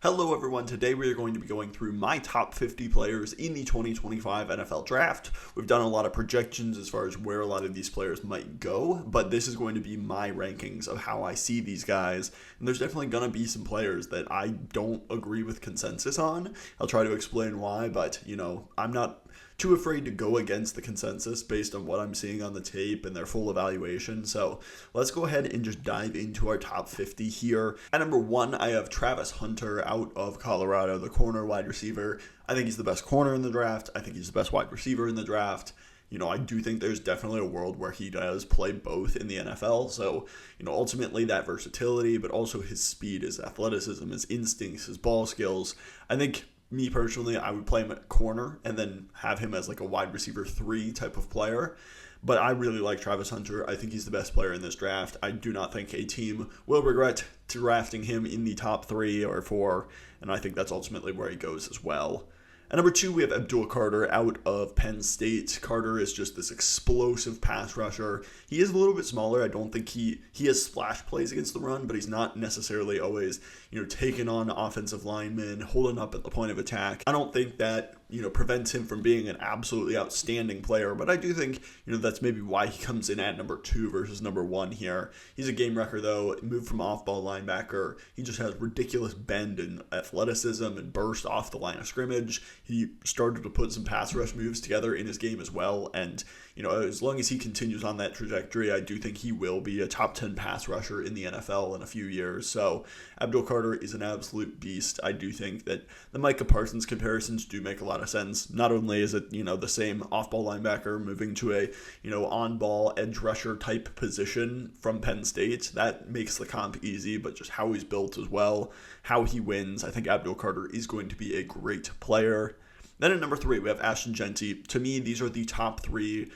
Hello everyone, today we are going to be going through my top 50 players in the 2025 NFL Draft. We've done a lot of projections as far as where a lot of these players might go, but this is going to be my rankings of how I see these guys, and there's definitely going to be some players that I don't agree with consensus on. I'll try to explain why, but I'm not too afraid to go against the consensus based on what I'm seeing on the tape and their full evaluation. So let's go ahead and just dive into our top 50 here. At number 1, I have Travis Hunter out of Colorado, the corner wide receiver. I think he's the best corner in the draft. I think he's the best wide receiver in the draft. I do think there's definitely a world where he does play both in the NFL. So, ultimately that versatility, but also his speed, his athleticism, his instincts, his ball skills. I think me personally, I would play him at corner and then have him as like a wide receiver 3 type of player. But I really like Travis Hunter. I think he's the best player in this draft. I do not think a team will regret drafting him in the top 3 or 4. And I think that's ultimately where he goes as well. At number 2, we have Abdul Carter out of Penn State. Carter is just this explosive pass rusher. He is a little bit smaller. I don't think he has splash plays against the run, but he's not necessarily always, taking on offensive linemen, holding up at the point of attack. I don't think that, prevents him from being an absolutely outstanding player, but I do think, that's maybe why he comes in at number 2 versus number 1 here. He's a game wrecker, though. Moved from off-ball linebacker. He just has ridiculous bend and athleticism and burst off the line of scrimmage. He started to put some pass rush moves together in his game as well, and as long as he continues on that trajectory, I do think he will be a top 10 pass rusher in the NFL in a few years. So Abdul Carter is an absolute beast. I do think that the Micah Parsons comparisons do make a lot of sense. Not only is it, the same off-ball linebacker moving to a, on-ball edge rusher type position from Penn State, that makes the comp easy, but just how he's built as well, how he wins. I think Abdul Carter is going to be a great player. Then at number 3, we have Ashton Jeanty. To me, these are the top 3,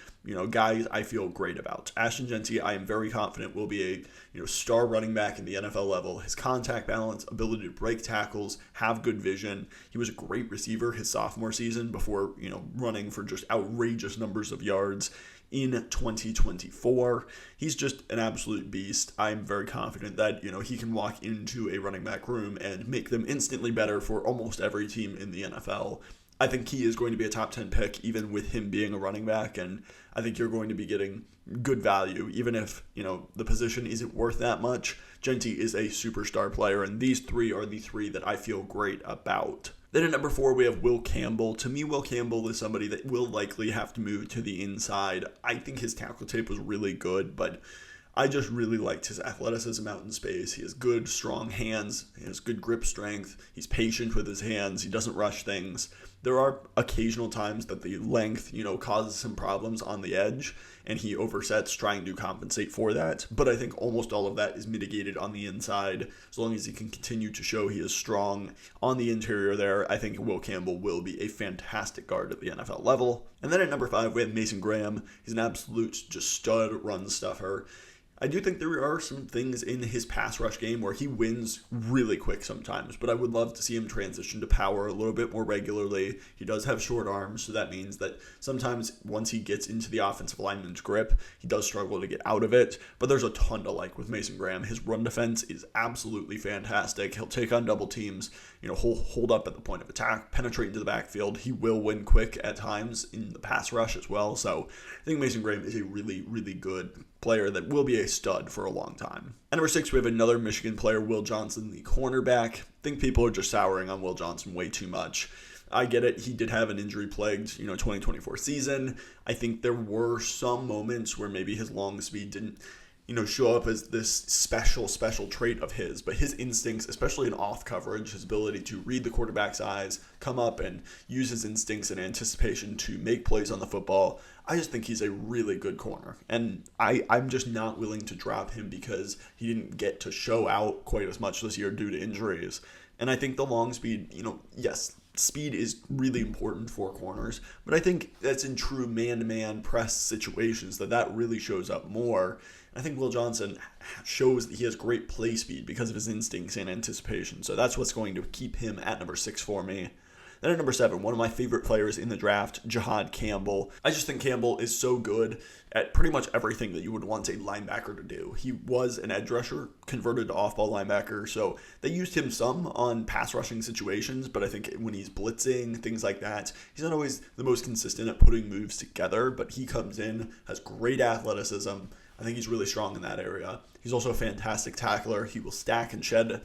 guys I feel great about. Ashton Jeanty, I am very confident will be a, star running back in the NFL level. His contact balance, ability to break tackles, have good vision. He was a great receiver his sophomore season before, running for just outrageous numbers of yards in 2024. He's just an absolute beast. I'm very confident that, he can walk into a running back room and make them instantly better for almost every team in the NFL. I think he is going to be a top 10 pick, even with him being a running back, and I think you're going to be getting good value, even if, the position isn't worth that much. Jeanty is a superstar player, and these 3 are the 3 that I feel great about. Then at number 4, we have Will Campbell. To me, Will Campbell is somebody that will likely have to move to the inside. I think his tackle tape was really good, but I just really liked his athleticism out in space. He has good, strong hands. He has good grip strength. He's patient with his hands. He doesn't rush things. There are occasional times that the length, causes some problems on the edge, and he oversets trying to compensate for that. But I think almost all of that is mitigated on the inside. As long as he can continue to show he is strong on the interior there, I think Will Campbell will be a fantastic guard at the NFL level. And then at number 5, we have Mason Graham. He's an absolute just stud run stuffer. I do think there are some things in his pass rush game where he wins really quick sometimes, but I would love to see him transition to power a little bit more regularly. He does have short arms, so that means that sometimes once he gets into the offensive lineman's grip, he does struggle to get out of it, but there's a ton to like with Mason Graham. His run defense is absolutely fantastic. He'll take on double teams, hold up at the point of attack, penetrate into the backfield. He will win quick at times in the pass rush as well, so I think Mason Graham is a really, really good player that will be a stud for a long time. At number 6, we have another Michigan player, Will Johnson, the cornerback. I think people are just souring on Will Johnson way too much. I get it. He did have an injury-plagued, 2024 season. I think there were some moments where maybe his long speed didn't, show up as this special trait of his, but his instincts, especially in off coverage, his ability to read the quarterback's eyes, come up and use his instincts and anticipation to make plays on the football. I just think he's a really good corner, and I'm just not willing to drop him because he didn't get to show out quite as much this year due to injuries. And I think the long speed, yes, speed is really important for corners, but I think that's in true man-to-man press situations that really shows up more. I think Will Johnson shows that he has great play speed because of his instincts and anticipation. So that's what's going to keep him at number 6 for me. Then at number 7, one of my favorite players in the draft, Jahad Campbell. I just think Campbell is so good at pretty much everything that you would want a linebacker to do. He was an edge rusher, converted to off-ball linebacker, so they used him some on pass rushing situations, but I think when he's blitzing, things like that, he's not always the most consistent at putting moves together, but he comes in, has great athleticism. I think he's really strong in that area. He's also a fantastic tackler. He will stack and shed,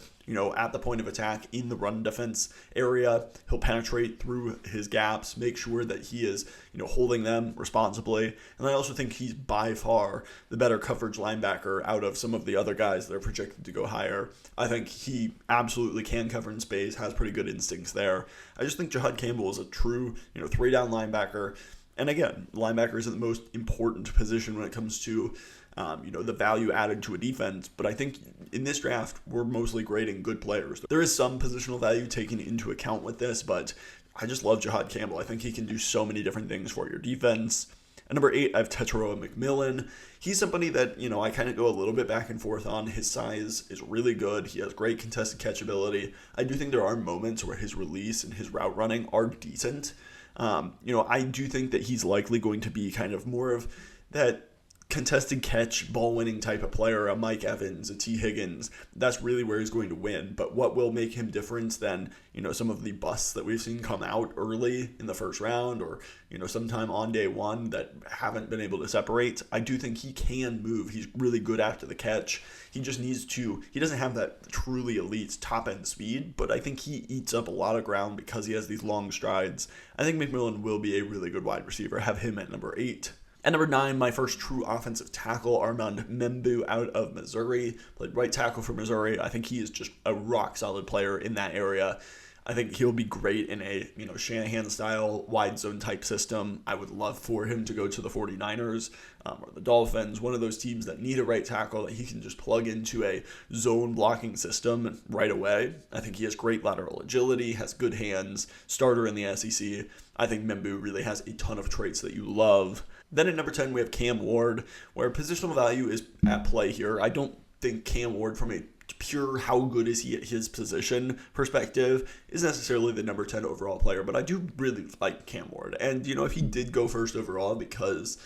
at the point of attack in the run defense area. He'll penetrate through his gaps, make sure that he is, holding them responsibly. And I also think he's by far the better coverage linebacker out of some of the other guys that are projected to go higher. I think he absolutely can cover in space, has pretty good instincts there. I just think Jahad Campbell is a true, 3-down linebacker. And again, linebacker isn't the most important position when it comes to the value added to a defense. But I think in this draft, we're mostly grading good players. There is some positional value taken into account with this, but I just love Jahad Campbell. I think he can do so many different things for your defense. At number 8, I have Tetairoa McMillan. He's somebody that, I kind of go a little bit back and forth on. His size is really good. He has great contested catch ability. I do think there are moments where his release and his route running are decent. I do think that he's likely going to be kind of more of that contested catch, ball-winning type of player, a Mike Evans, a T. Higgins. That's really where he's going to win. But what will make him different than, some of the busts that we've seen come out early in the first round or, sometime on day one that haven't been able to separate? I do think he can move. He's really good after the catch. He just needs to, he doesn't have that truly elite top-end speed, but I think he eats up a lot of ground because he has these long strides. I think McMillan will be a really good wide receiver. I have him at number 8. At number 9, my first true offensive tackle, Armand Membou out of Missouri. Played right tackle for Missouri. I think he is just a rock-solid player in that area. I think he'll be great in a Shanahan-style wide zone type system. I would love for him to go to the 49ers or the Dolphins, one of those teams that need a right tackle that he can just plug into a zone blocking system right away. I think he has great lateral agility, has good hands, starter in the SEC. I think Membou really has a ton of traits that you love. Then at number 10, we have Cam Ward, where positional value is at play here. I don't think Cam Ward, from a pure how good is he at his position perspective, is necessarily the number 10 overall player, but I do really like Cam Ward. And, if he did go first overall because,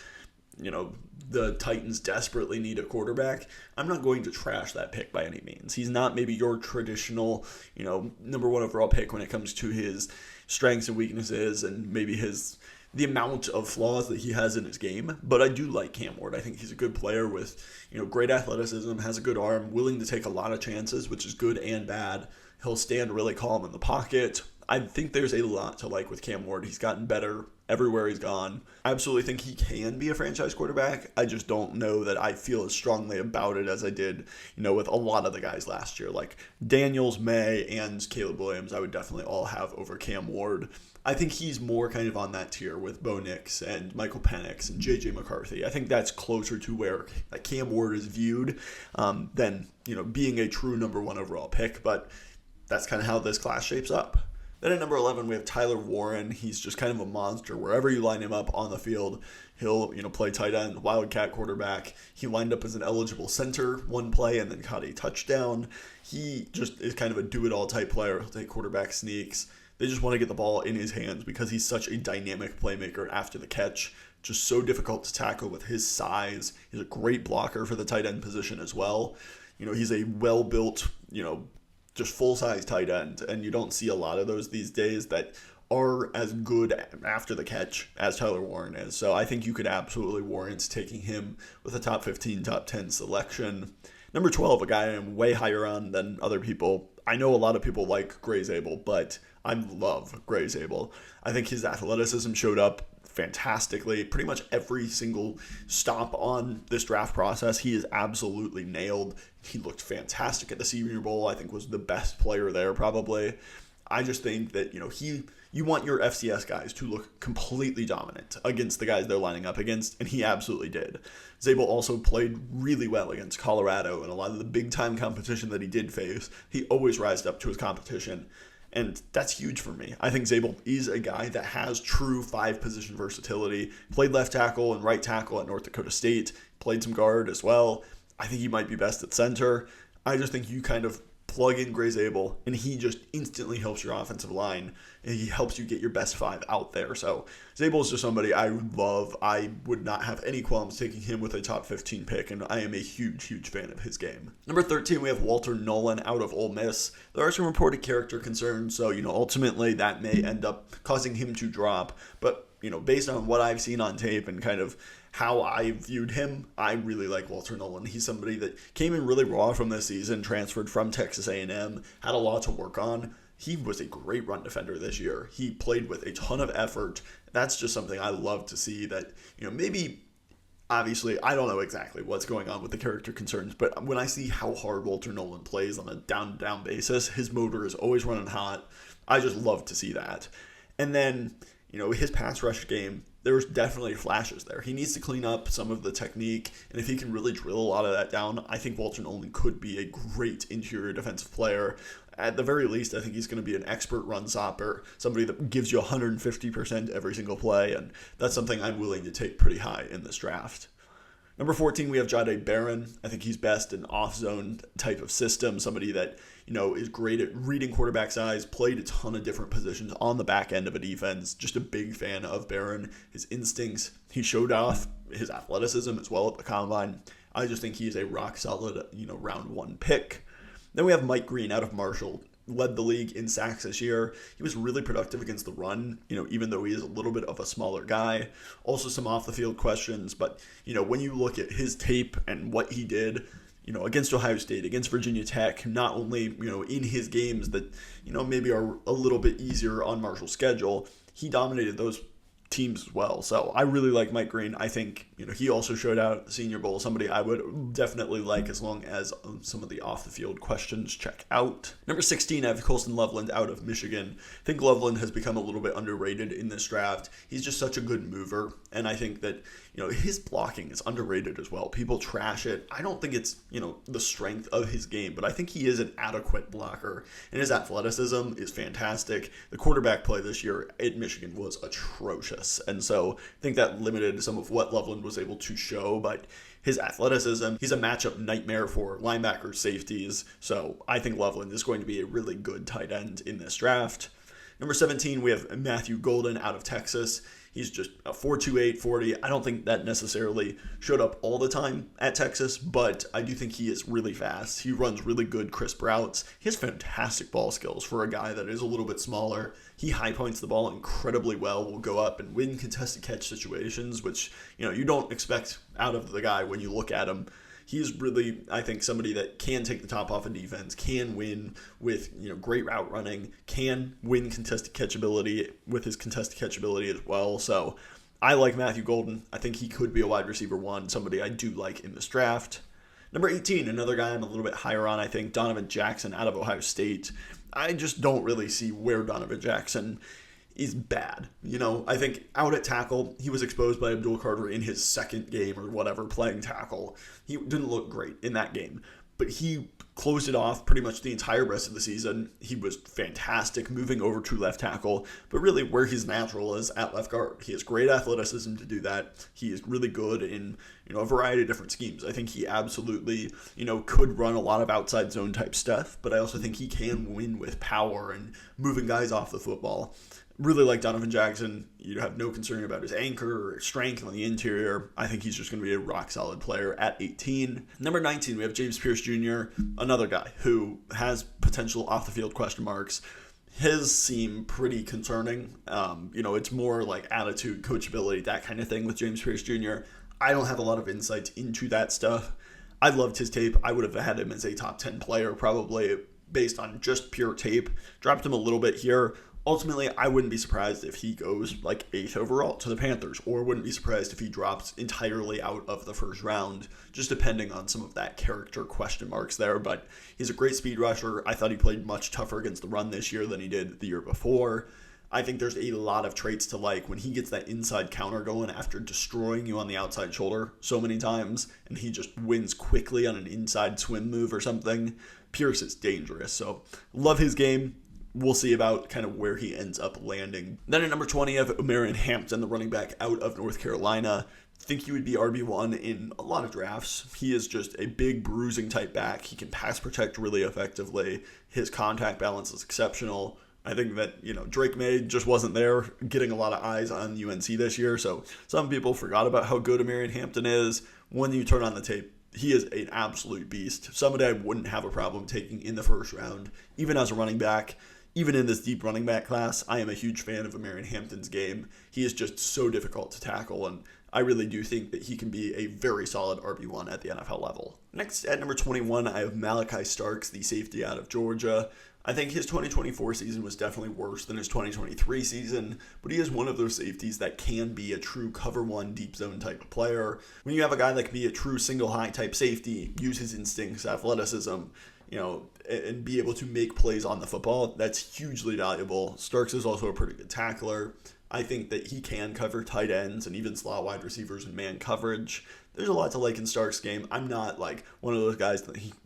the Titans desperately need a quarterback, I'm not going to trash that pick by any means. He's not maybe your traditional, number 1 overall pick when it comes to his strengths and weaknesses and maybe the amount of flaws that he has in his game, but I do like Cam Ward. I think he's a good player with, great athleticism, has a good arm, willing to take a lot of chances, which is good and bad. He'll stand really calm in the pocket. I think there's a lot to like with Cam Ward. He's gotten better everywhere he's gone. I absolutely think he can be a franchise quarterback. I just don't know that I feel as strongly about it as I did, with a lot of the guys last year, like Daniels, May, and Caleb Williams. I would definitely all have over Cam Ward. I think he's more kind of on that tier with Bo Nix and Michael Penix and J.J. McCarthy. I think that's closer to where Cam Ward is viewed than, being a true number 1 overall pick. But that's kind of how this class shapes up. Then at number 11, we have Tyler Warren. He's just kind of a monster. Wherever you line him up on the field, he'll, play tight end, wildcat quarterback. He lined up as an eligible center one play and then caught a touchdown. He just is kind of a do-it-all type player. He'll take quarterback sneaks. They just want to get the ball in his hands because he's such a dynamic playmaker after the catch. Just so difficult to tackle with his size. He's a great blocker for the tight end position as well. He's a well-built, just full-size tight end, and you don't see a lot of those these days that are as good after the catch as Tyler Warren is. So I think you could absolutely warrant taking him with a top 15, top 10 selection. Number 12, a guy I'm way higher on than other people. I know a lot of people like Gray Zabel, but I love Gray Zabel. I think his athleticism showed up fantastically. Pretty much every single stop on this draft process, he is absolutely nailed. He looked fantastic at the Senior Bowl. I think was the best player there probably. I just think that, you want your FCS guys to look completely dominant against the guys they're lining up against, and he absolutely did. Zabel also played really well against Colorado, and a lot of the big-time competition that he did face, he always rised up to his competition, and that's huge for me. I think Zabel is a guy that has true 5-position versatility. Played left tackle and right tackle at North Dakota State, played some guard as well. I think he might be best at center. I just think you kind of plug in Gray Zabel, and he just instantly helps your offensive line, and he helps you get your best 5 out there. So Zabel is just somebody I love. I would not have any qualms taking him with a top 15 pick, and I am a huge, huge fan of his game. Number 13, we have Walter Nolan out of Ole Miss. There are some reported character concerns, so, ultimately that may end up causing him to drop, but, based on what I've seen on tape and kind of how I viewed him, I really like Walter Nolan. He's somebody that came in really raw from this season, transferred from Texas A&M, had a lot to work on. He was a great run defender this year. He played with a ton of effort. That's just something I love to see that, maybe, obviously, I don't know exactly what's going on with the character concerns, but when I see how hard Walter Nolan plays on a down-to-down basis, his motor is always running hot. I just love to see that. And then, his pass rush game, there's definitely flashes there. He needs to clean up some of the technique, and if he can really drill a lot of that down, I think Walter Nolan could be a great interior defensive player. At the very least, I think he's going to be an expert run stopper, somebody that gives you 150% every single play, and that's something I'm willing to take pretty high in this draft. Number 14, we have Jahdae Barron. I think he's best in off-zone type of system, somebody that, is great at reading quarterback size, played a ton of different positions on the back end of a defense. Just a big fan of Barron, his instincts. He showed off his athleticism as well at the combine. I just think he's a rock solid, round 1 pick. Then we have Mike Green out of Marshall. Led the league in sacks this year. He was really productive against the run, even though he is a little bit of a smaller guy. Also some off-the-field questions, but, when you look at his tape and what he did, against Ohio State, against Virginia Tech, not only, in his games that, maybe are a little bit easier on Marshall's schedule, he dominated those teams as well. So I really like Mike Green. I think, he also showed out at the Senior Bowl, somebody I would definitely like as long as some of the off-the-field questions check out. Number 16, I have Colston Loveland out of Michigan. I think Loveland has become a little bit underrated in this draft. He's just such a good mover, and I think that, his blocking is underrated as well. People trash it. I don't think it's, the strength of his game, but I think he is an adequate blocker, and his athleticism is fantastic. The quarterback play this year at Michigan was atrocious, and so I think that limited some of what Loveland was able to show, but his athleticism, he's a matchup nightmare for linebackers, safeties, so I think Loveland is going to be a really good tight end in this draft. Number 17, we have Matthew Golden out of Texas. He's just a 4.28 40. I don't think that necessarily showed up all the time at Texas, but I do think he is really fast. He runs really good, crisp routes. He has fantastic ball skills for a guy that is a little bit smaller. He high points the ball incredibly well, will go up and win contested catch situations, which, you don't expect out of the guy when you look at him. He's really, I think, somebody that can take the top off of defense, can win with, great route running, can win contested catch ability with his contested catch ability as well. So I like Matthew Golden. I think he could be a wide receiver 1, somebody I do like in this draft. Number 18, another guy I'm a little bit higher on, I think, Donovan Jackson out of Ohio State. I just don't really see where Donovan Jackson is bad. I think out at tackle, he was exposed by Abdul Carter in his second game or whatever, playing tackle. He didn't look great in that game, but he closed it off pretty much the entire rest of the season. He was fantastic moving over to left tackle, but really where he's natural is at left guard. He has great athleticism to do that. He is really good in, a variety of different schemes. I think he absolutely, could run a lot of outside zone type stuff, but I also think he can win with power and moving guys off the football. Really like Donovan Jackson. You have no concern about his anchor or strength on the interior. I think he's just going to be a rock-solid player at 18. Number 19, we have James Pierce Jr., another guy who has potential off-the-field question marks. His seem pretty concerning. It's more like attitude, coachability, that kind of thing with James Pierce Jr. I don't have a lot of insight into that stuff. I loved his tape. I would have had him as a top 10 player probably based on just pure tape. Dropped him a little bit here. Ultimately, I wouldn't be surprised if he goes like 8th overall to the Panthers, or wouldn't be surprised if he drops entirely out of the first round, just depending on some of that character question marks there. But he's a great speed rusher. I thought he played much tougher against the run this year than he did the year before. I think there's a lot of traits to like when he gets that inside counter going after destroying you on the outside shoulder so many times, and he just wins quickly on an inside swim move or something. Pierce is dangerous, so love his game. We'll see about kind of where he ends up landing. Then at number 20, I have Omarion Hampton, the running back out of North Carolina. Think he would be RB1 in a lot of drafts. He is just a big bruising type back. He can pass protect really effectively. His contact balance is exceptional. I think that, Drake May just wasn't there getting a lot of eyes on UNC this year, so some people forgot about how good Amarian Hampton is. When you turn on the tape, he is an absolute beast. Somebody I wouldn't have a problem taking in the first round, even as a running back. Even in this deep running back class, I am a huge fan of Amarian Hampton's game. He is just so difficult to tackle, and I really do think that he can be a very solid RB1 at the NFL level. Next, at number 21, I have Malachi Starks, the safety out of Georgia. I think his 2024 season was definitely worse than his 2023 season, but he is one of those safeties that can be a true cover one deep zone type of player. When you have a guy that can be a true single high type safety, use his instincts, athleticism, and be able to make plays on the football, that's hugely valuable. Starks is also a pretty good tackler. I think that he can cover tight ends and even slot wide receivers in man coverage. There's a lot to like in Starks' game. I'm not like one of those guys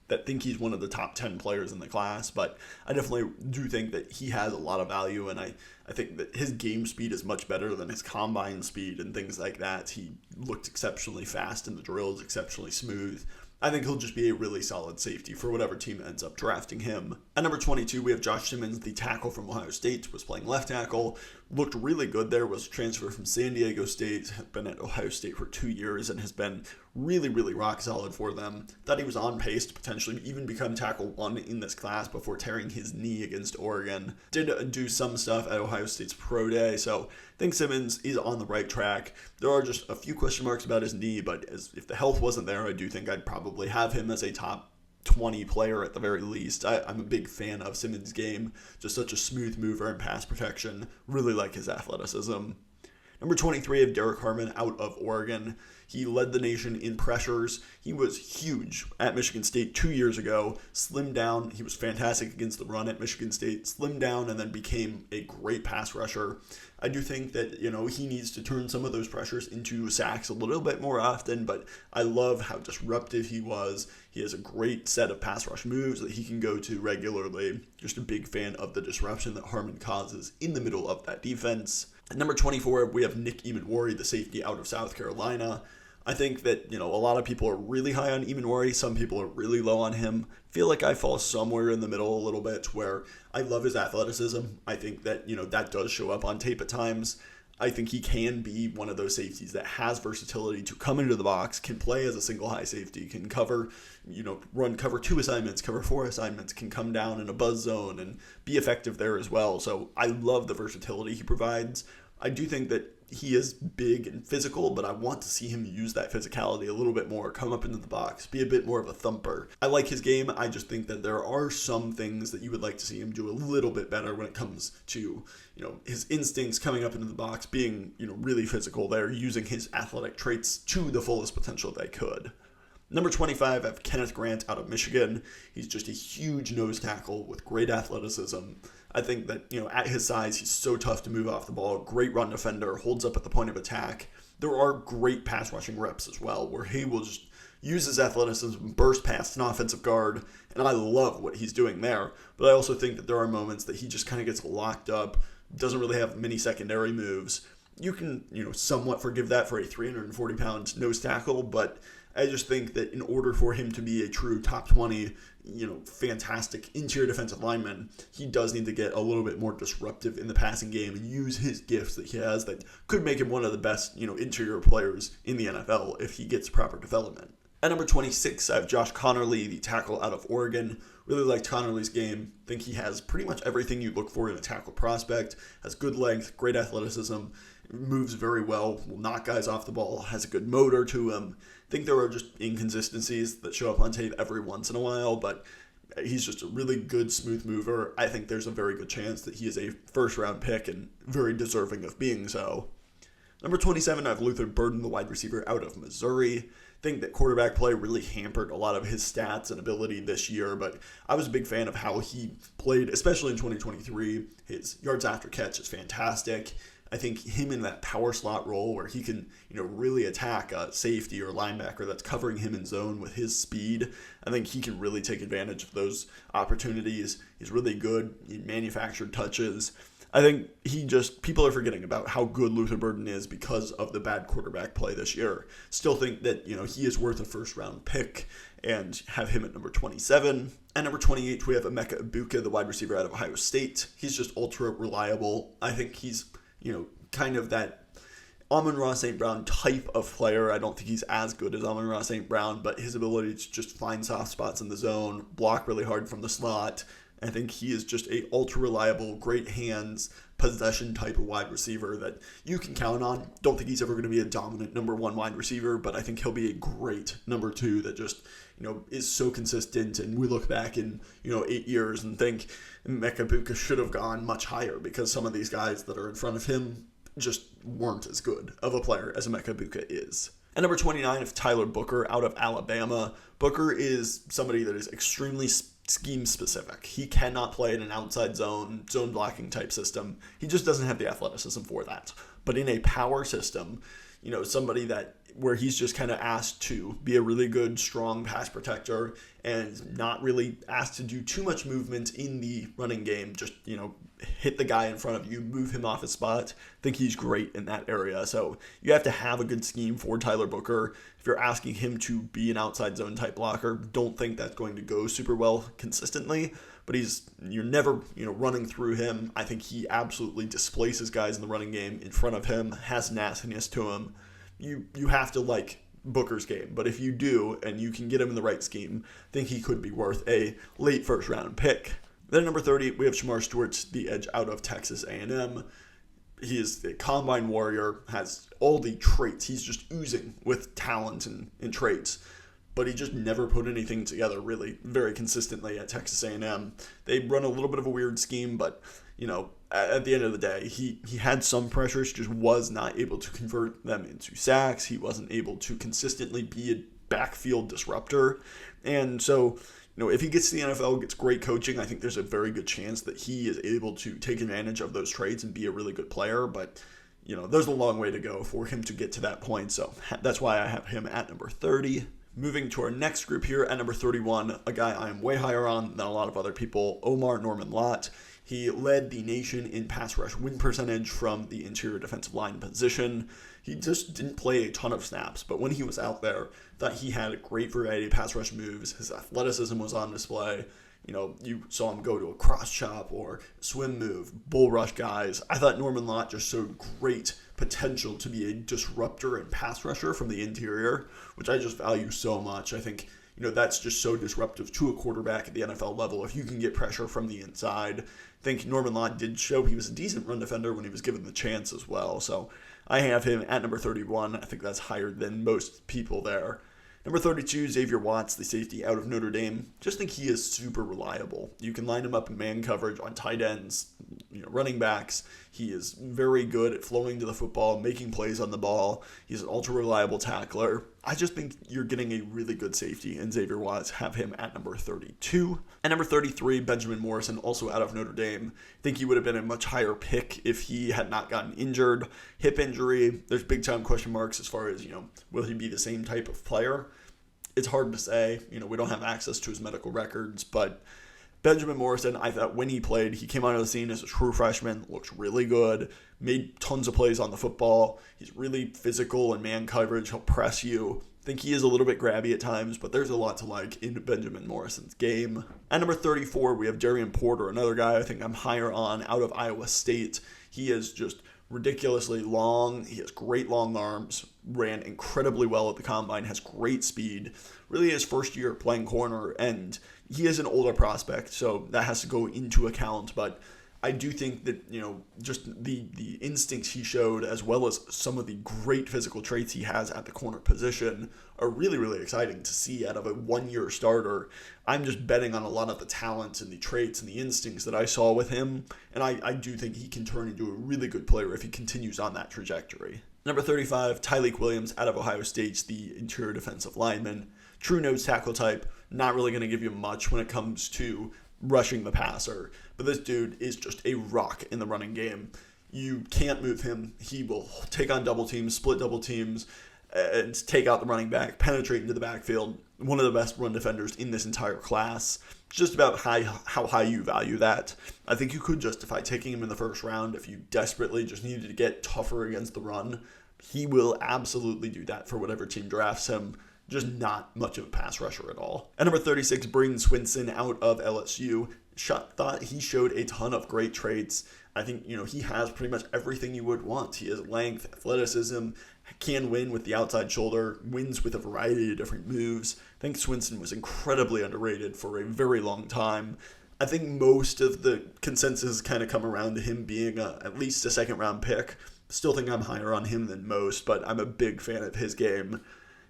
that think he's one of the top 10 players in the class, but I definitely do think that he has a lot of value, and I think that his game speed is much better than his combine speed and things like that. He looked exceptionally fast in the drills, exceptionally smooth. I think he'll just be a really solid safety for whatever team ends up drafting him. At number 22, we have Josh Simmons, the tackle from Ohio State, was playing left tackle. Looked really good there, was transferred from San Diego State, had been at Ohio State for 2 years, and has been really, really rock solid for them. Thought he was on pace to potentially even become tackle 1 in this class before tearing his knee against Oregon. Did do some stuff at Ohio State's pro day, so I think Simmons is on the right track. There are just a few question marks about his knee, but if the health wasn't there, I do think I'd probably have him as a top 20 player at the very least. I'm a big fan of Simmons' game, just such a smooth mover and pass protection. Really like his athleticism. Number 23, of Derek Harmon out of Oregon. He led the nation in pressures. He was huge at Michigan State 2 years ago. Slimmed down. He was fantastic against the run at Michigan State. Slimmed down and then became a great pass rusher. I do think that, he needs to turn some of those pressures into sacks a little bit more often, but I love how disruptive he was. He has a great set of pass rush moves that he can go to regularly. Just a big fan of the disruption that Harmon causes in the middle of that defense. At number 24, we have Nick Emanwari, the safety out of South Carolina. I think that, a lot of people are really high on Emanwari. Some people are really low on him. Feel like I fall somewhere in the middle a little bit where I love his athleticism. I think that, that does show up on tape at times. I think he can be one of those safeties that has versatility to come into the box, can play as a single high safety, can cover, run cover 2 assignments, cover 4 assignments, can come down in a buzz zone and be effective there as well. So I love the versatility he provides. I do think that he is big and physical, but I want to see him use that physicality a little bit more, come up into the box, be a bit more of a thumper. I like his game. I just think that there are some things that you would like to see him do a little bit better when it comes to, his instincts coming up into the box, being, really physical there, using his athletic traits to the fullest potential they could. Number 25, I have Kenneth Grant out of Michigan. He's just a huge nose tackle with great athleticism. I think that, at his size, he's so tough to move off the ball. Great run defender, holds up at the point of attack. There are great pass rushing reps as well, where he will just use his athleticism, burst past an offensive guard, and I love what he's doing there. But I also think that there are moments that he just kind of gets locked up, doesn't really have many secondary moves. You can, somewhat forgive that for a 340-pound nose tackle, but I just think that in order for him to be a true top 20, fantastic interior defensive lineman, he does need to get a little bit more disruptive in the passing game and use his gifts that he has that could make him one of the best, interior players in the NFL if he gets proper development. At number 26, I have Josh Connerly, the tackle out of Oregon. Really liked Connerly's game. Think he has pretty much everything you look for in a tackle prospect. Has good length, great athleticism, moves very well, will knock guys off the ball, has a good motor to him. Think there are just inconsistencies that show up on tape every once in a while, but he's just a really good, smooth mover. I think there's a very good chance that he is a first-round pick and very deserving of being so. Number 27, I have Luther Burden, the wide receiver out of Missouri. Think that quarterback play really hampered a lot of his stats and ability this year, but I was a big fan of how he played, especially in 2023. His yards after catch is fantastic. I think him in that power slot role where he can, really attack a safety or linebacker that's covering him in zone with his speed, I think he can really take advantage of those opportunities. He's really good in manufactured touches. I think people are forgetting about how good Luther Burden is because of the bad quarterback play this year. Still think that, he is worth a first round pick and have him at number 27. At number 28, we have Emeka Egbuka, the wide receiver out of Ohio State. He's just ultra reliable. I think he's, kind of that Amon-Ra St. Brown type of player. I don't think he's as good as Amon-Ra St. Brown, but his ability to just find soft spots in the zone, block really hard from the slot, I think he is just a ultra reliable, great hands, possession type of wide receiver that you can count on. Don't think he's ever going to be a dominant number one wide receiver, but I think he'll be a great number two that just, is so consistent. And we look back in, 8 years and think Emeka Egbuka should have gone much higher because some of these guys that are in front of him just weren't as good of a player as Emeka Egbuka is. At number 29 is Tyler Booker out of Alabama. Booker is somebody that is extremely scheme specific. He cannot play in an outside zone blocking type system. He just doesn't have the athleticism for that. But in a power system, somebody where he's just kind of asked to be a really good, strong pass protector and not really asked to do too much movement in the running game. Just, hit the guy in front of you, move him off his spot. I think he's great in that area. So you have to have a good scheme for Tyler Booker. If you're asking him to be an outside zone type blocker, don't think that's going to go super well consistently. But you're never, running through him. I think he absolutely displaces guys in the running game in front of him, has nastiness to him. You have to like Booker's game, but if you do and you can get him in the right scheme, I think he could be worth a late first round pick. Then at number 30, we have Shedeur Sanders, the edge out of Texas A&M. He is a combine warrior, has all the traits. He's just oozing with talent and traits, but he just never put anything together really very consistently at Texas A&M. They run a little bit of a weird scheme, but at the end of the day, he had some pressures, just was not able to convert them into sacks. He wasn't able to consistently be a backfield disruptor. And so, if he gets to the NFL, gets great coaching, I think there's a very good chance that he is able to take advantage of those traits and be a really good player. But, there's a long way to go for him to get to that point. So that's why I have him at number 30. Moving to our next group here at number 31, a guy I am way higher on than a lot of other people, Omar Norman-Lott. He led the nation in pass rush win percentage from the interior defensive line position. He just didn't play a ton of snaps, but when he was out there, I thought he had a great variety of pass rush moves. His athleticism was on display. You saw him go to a cross chop or swim move, bull rush guys. I thought Norman-Lott just showed great potential to be a disruptor and pass rusher from the interior, which I just value so much. I think that's just so disruptive to a quarterback at the NFL level. If you can get pressure from the inside, I think Norman-Lott did show he was a decent run defender when he was given the chance as well. So I have him at number 31. I think that's higher than most people there. Number 32, Xavier Watts, the safety out of Notre Dame. Just think he is super reliable. You can line him up in man coverage on tight ends, running backs. He is very good at flowing to the football, making plays on the ball. He's an ultra reliable tackler. I just think you're getting a really good safety in Xavier Watts. Have him at number 32. At number 33, Benjamin Morrison, also out of Notre Dame. I think he would have been a much higher pick if he had not gotten injured. Hip injury, there's big time question marks as far as, will he be the same type of player? It's hard to say. We don't have access to his medical records, but Benjamin Morrison, I thought when he played, he came onto the scene as a true freshman, looks really good, made tons of plays on the football. He's really physical in man coverage. He'll press you. I think he is a little bit grabby at times, but there's a lot to like in Benjamin Morrison's game. At number 34, we have Darian Porter, another guy I think I'm higher on out of Iowa State. He is just ridiculously long. He has great long arms, ran incredibly well at the combine, has great speed. Really his first year playing corner, and he is an older prospect, so that has to go into account. But I do think that, just the instincts he showed, as well as some of the great physical traits he has at the corner position, are really, really exciting to see out of a one-year starter. I'm just betting on a lot of the talent and the traits and the instincts that I saw with him, and I do think he can turn into a really good player if he continues on that trajectory. Number 35, Tyleik Williams out of Ohio State, the interior defensive lineman. True nose tackle type, not really going to give you much when it comes to rushing the passer, but this dude is just a rock in the running game. You can't move him. He will take on double teams, split double teams, and take out the running back, penetrate into the backfield. One of the best run defenders in this entire class. It's just about how high you value that. I think you could justify taking him in the first round if you desperately just needed to get tougher against the run. He will absolutely do that for whatever team drafts him. Just not much of a pass rusher at all. At number 36, Braden Swinson out of LSU. Thought he showed a ton of great traits. I think, he has pretty much everything you would want. He has length, athleticism, can win with the outside shoulder, wins with a variety of different moves. I think Swinson was incredibly underrated for a very long time. I think most of the consensus kind of come around to him being at least a second-round pick. Still think I'm higher on him than most, but I'm a big fan of his game.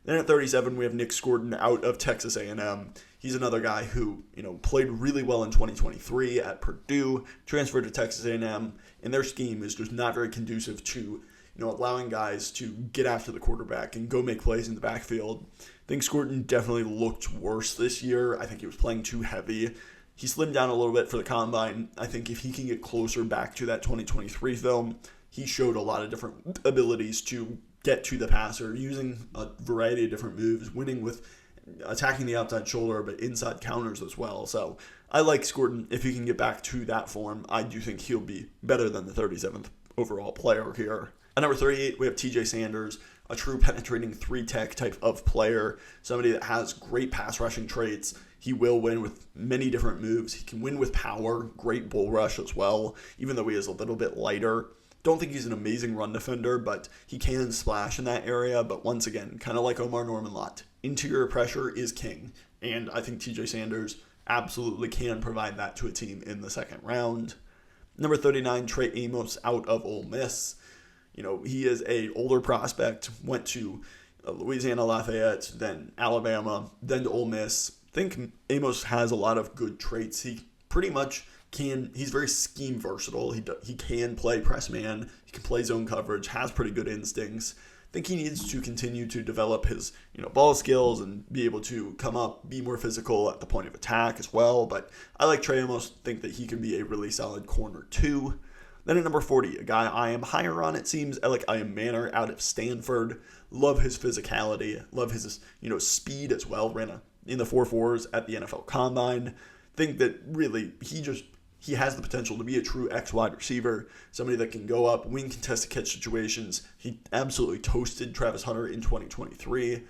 Then at 37, we have Nick Scourton out of Texas A&M. He's another guy who, played really well in 2023 at Purdue, transferred to Texas A&M, and their scheme is just not very conducive to, allowing guys to get after the quarterback and go make plays in the backfield. I think Scourton definitely looked worse this year. I think he was playing too heavy. He slimmed down a little bit for the combine. I think if he can get closer back to that 2023 film, he showed a lot of different abilities to get to the passer, using a variety of different moves, winning with attacking the outside shoulder, but inside counters as well. So I like Scourton. If he can get back to that form, I do think he'll be better than the 37th overall player here. At number 38, we have TJ Sanders, a true penetrating 3-tech type of player, somebody that has great pass rushing traits. He will win with many different moves. He can win with power, great bull rush as well, even though he is a little bit lighter. Don't think he's an amazing run defender, but he can splash in that area. But once again, kind of like Omar Norman-Lott, interior pressure is king. And I think TJ Sanders absolutely can provide that to a team in the second round. Number 39, Trey Amos out of Ole Miss. He is an older prospect, went to Louisiana Lafayette, then Alabama, then to Ole Miss. I think Amos has a lot of good traits. He pretty much he's very scheme versatile. He can play press man. He can play zone coverage, has pretty good instincts. I think he needs to continue to develop his, ball skills and be able to come up, be more physical at the point of attack as well. But I like Trey Amos, think that he can be a really solid corner too. Then at number 40, a guy I am higher on, it seems, Iam Manor out of Stanford. Love his physicality. Love his, speed as well. Ran in the 4.4s at the NFL Combine. Think that really he has the potential to be a true X wide receiver, somebody that can go up, win contested catch situations. He absolutely toasted Travis Hunter in 2023.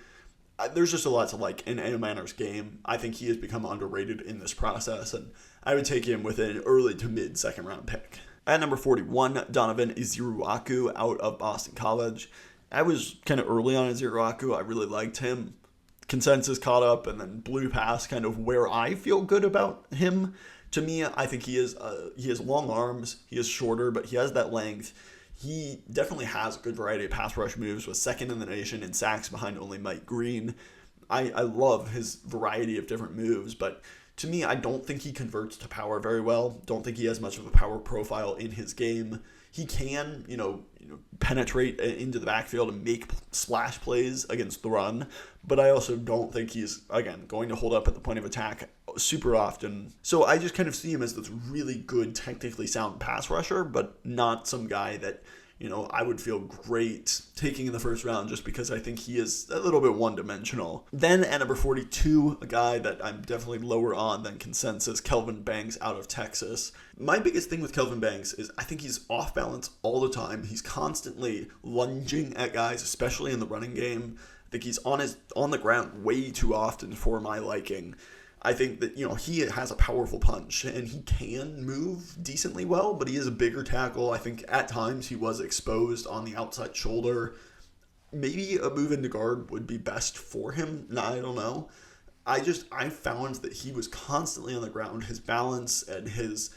There's just a lot to like in Iam Manor's game. I think he has become underrated in this process, and I would take him with an early to mid second round pick. At number 41, Donovan Iziruaku out of Boston College. I was kind of early on Iziruaku. I really liked him. Consensus caught up and then blew past kind of where I feel good about him. To me, I think he has long arms. He is shorter, but he has that length. He definitely has a good variety of pass rush moves, was second in the nation in sacks behind only Mike Green. I love his variety of different moves, but to me, I don't think he converts to power very well. Don't think he has much of a power profile in his game. He can, penetrate into the backfield and make splash plays against the run, but I also don't think he's, again, going to hold up at the point of attack super often. So I just kind of see him as this really good, technically sound pass rusher, but not some guy that, I would feel great taking in the first round just because I think he is a little bit one-dimensional. Then at number 42, a guy that I'm definitely lower on than consensus, Kelvin Banks out of Texas. My biggest thing with Kelvin Banks is I think he's off balance all the time. He's constantly lunging at guys, especially in the running game. I think he's on the ground way too often for my liking. I think that, he has a powerful punch and he can move decently well, but he is a bigger tackle. I think at times he was exposed on the outside shoulder. Maybe a move into guard would be best for him. I don't know. I found that he was constantly on the ground. His balance and his,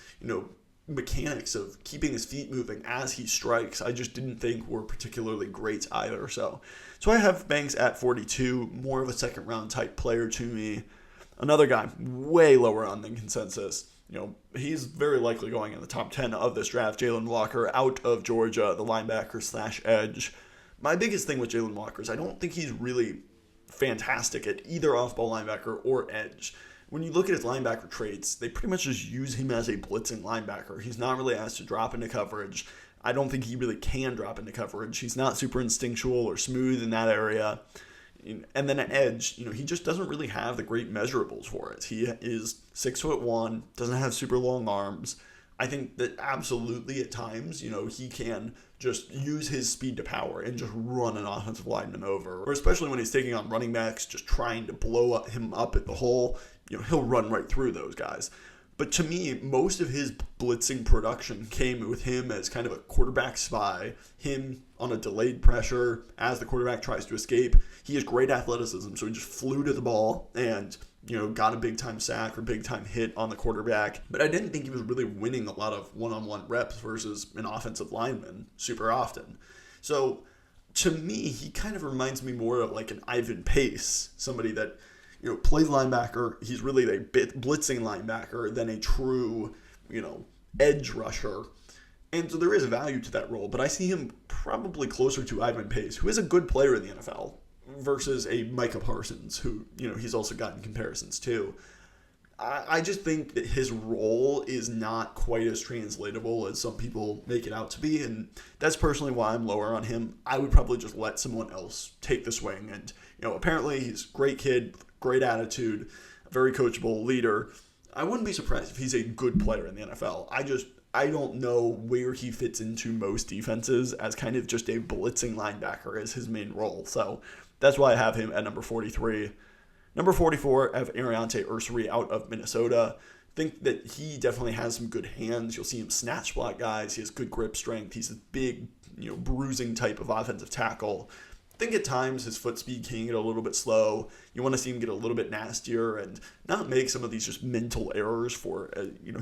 mechanics of keeping his feet moving as he strikes, I just didn't think were particularly great either. So I have Banks at 42, more of a second round type player to me. Another guy way lower on than consensus. He's very likely going in the top 10 of this draft. Jalen Walker out of Georgia, the linebacker / edge. My biggest thing with Jalen Walker is I don't think he's really fantastic at either off-ball linebacker or edge. When you look at his linebacker traits, they pretty much just use him as a blitzing linebacker. He's not really asked to drop into coverage. I don't think he really can drop into coverage. He's not super instinctual or smooth in that area. And then at edge, he just doesn't really have the great measurables for it. He is 6'1", doesn't have super long arms. I think that absolutely at times, he can just use his speed to power and just run an offensive lineman over. Or especially when he's taking on running backs, just trying to blow him up at the hole, he'll run right through those guys. But to me, most of his blitzing production came with him as kind of a quarterback spy, him on a delayed pressure as the quarterback tries to escape. He has great athleticism, so he just flew to the ball and, got a big-time sack or big-time hit on the quarterback. But I didn't think he was really winning a lot of one-on-one reps versus an offensive lineman super often. So to me, he kind of reminds me more of like an Ivan Pace, somebody that plays linebacker. He's really a blitzing linebacker than a true, edge rusher. And so there is value to that role, but I see him probably closer to Ivan Pace, who is a good player in the NFL, versus a Micah Parsons, who, he's also gotten comparisons to. I just think that his role is not quite as translatable as some people make it out to be, and that's personally why I'm lower on him. I would probably just let someone else take the swing, and, apparently he's a great kid, great attitude, a very coachable leader. I wouldn't be surprised if he's a good player in the NFL. I don't know where he fits into most defenses as kind of just a blitzing linebacker as his main role. So that's why I have him at number 43. Number 44, I have Ariante Ursary out of Minnesota. Think that he definitely has some good hands. You'll see him snatch block guys. He has good grip strength. He's a big, bruising type of offensive tackle. I think at times his foot speed can get a little bit slow. You want to see him get a little bit nastier and not make some of these just mental errors for,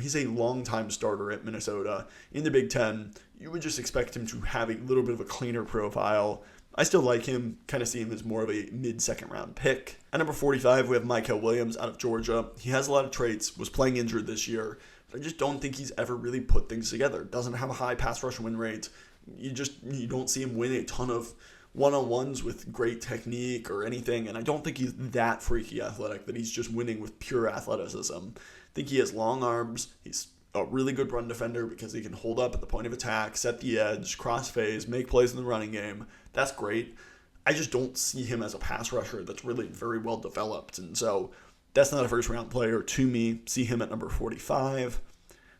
he's a long-time starter at Minnesota. In the Big Ten, you would just expect him to have a little bit of a cleaner profile. I still like him, kind of see him as more of a mid-second round pick. At number 45, we have Mykel Williams out of Georgia. He has a lot of traits, was playing injured this year, but I just don't think he's ever really put things together. Doesn't have a high pass rush win rate. You don't see him win a ton of one-on-ones with great technique or anything, and I don't think he's that freaky athletic that he's just winning with pure athleticism. I think he has long arms. He's a really good run defender because he can hold up at the point of attack, set the edge, cross phase, make plays in the running game. That's great. I just don't see him as a pass rusher that's really very well developed, and so that's not a first-round player to me. See him at number 45.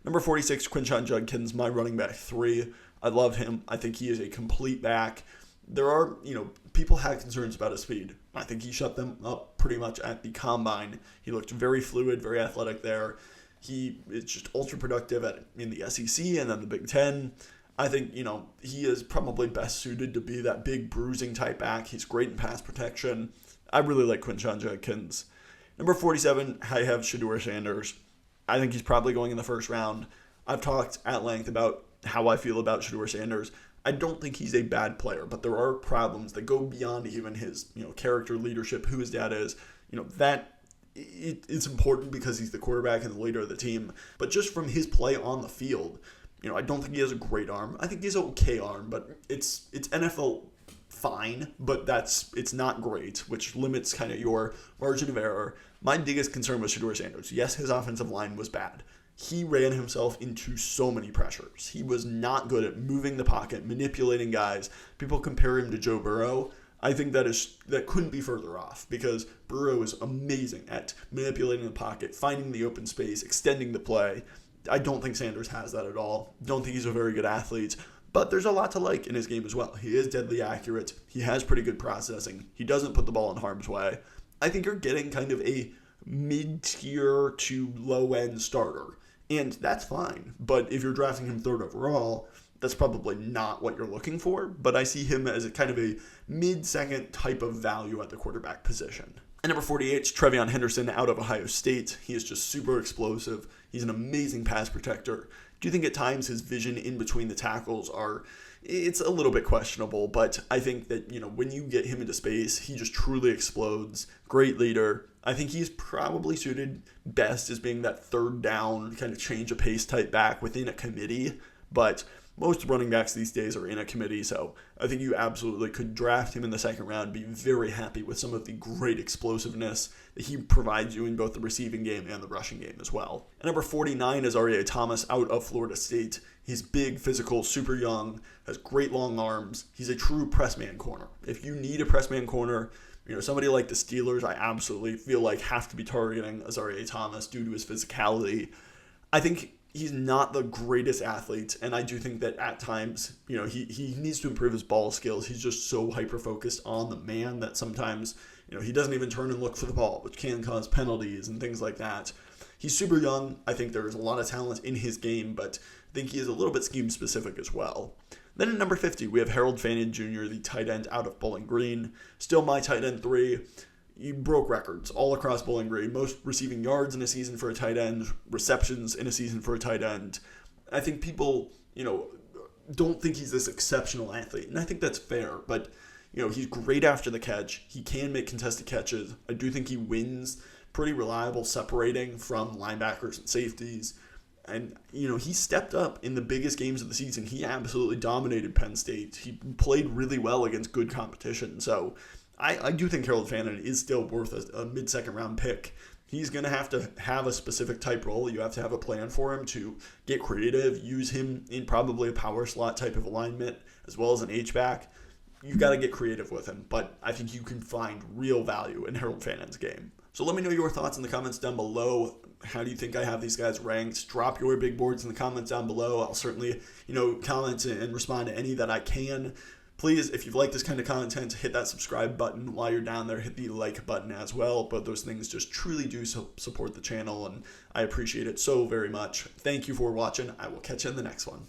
Number 46, Quinshon Judkins, my running back 3. I love him. I think he is a complete back. There are, people had concerns about his speed. I think he shut them up pretty much at the combine. He looked very fluid, very athletic there. He is just ultra productive in the SEC and then the Big Ten. I think, he is probably best suited to be that big bruising type back. He's great in pass protection. I really like Quinshon Judkins. Number 47, I have Shedeur Sanders. I think he's probably going in the first round. I've talked at length about how I feel about Shedeur Sanders. I don't think he's a bad player, but there are problems that go beyond even his, character, leadership, who his dad is. It's important because he's the quarterback and the leader of the team. But just from his play on the field, I don't think he has a great arm. I think he has an okay arm, but it's NFL fine, but it's not great, which limits kind of your margin of error. My biggest concern was Shedeur Sanders. Yes, his offensive line was bad. He ran himself into so many pressures. He was not good at moving the pocket, manipulating guys. People compare him to Joe Burrow. I think that couldn't be further off because Burrow is amazing at manipulating the pocket, finding the open space, extending the play. I don't think Sanders has that at all. Don't think he's a very good athlete, but there's a lot to like in his game as well. He is deadly accurate. He has pretty good processing. He doesn't put the ball in harm's way. I think you're getting kind of a mid-tier to low-end starter. And that's fine. But if you're drafting him third overall, that's probably not what you're looking for. But I see him as a kind of a mid-second type of value at the quarterback position. And number 48 is Trevion Henderson out of Ohio State. He is just super explosive. He's an amazing pass protector. Do you think at times his vision in between the tackles it's a little bit questionable, but I think that, when you get him into space, he just truly explodes. Great leader. I think he's probably suited best as being that third down kind of change of pace type back within a committee, but Most running backs these days are in a committee, so I think you absolutely could draft him in the second round, be very happy with some of the great explosiveness that he provides you in both the receiving game and the rushing game as well. At number 49 is R.A. Thomas out of Florida State. He's big, physical, super young, has great long arms. He's a true press man corner. If you need a press man corner, somebody like the Steelers, I absolutely feel like have to be targeting Azareye'h Thomas due to his physicality. I think he's not the greatest athlete, and I do think that at times, he needs to improve his ball skills. He's just so hyper-focused on the man that sometimes, he doesn't even turn and look for the ball, which can cause penalties and things like that. He's super young. I think there's a lot of talent in his game, but I think he is a little bit scheme-specific as well. Then at number 50, we have Harold Fannin Jr., the tight end out of Bowling Green. Still my tight end 3. He broke records all across Bowling Green. Most receiving yards in a season for a tight end, receptions in a season for a tight end. I think people, don't think he's this exceptional athlete, and I think that's fair. But, he's great after the catch. He can make contested catches. I do think he wins pretty reliable separating from linebackers and safeties. And, he stepped up in the biggest games of the season. He absolutely dominated Penn State. He played really well against good competition. So I do think Harold Fannin is still worth a mid-second round pick. He's going to have a specific type role. You have to have a plan for him to get creative, use him in probably a power slot type of alignment, as well as an H-back. You've got to get creative with him, but I think you can find real value in Harold Fannin's game. So let me know your thoughts in the comments down below. How do you think I have these guys ranked? Drop your big boards in the comments down below. I'll certainly, comment and respond to any that I can. Please, if you've liked this kind of content, hit that subscribe button. While you're down there, hit the like button as well. But those things just truly do support the channel, and I appreciate it so very much. Thank you for watching. I will catch you in the next one.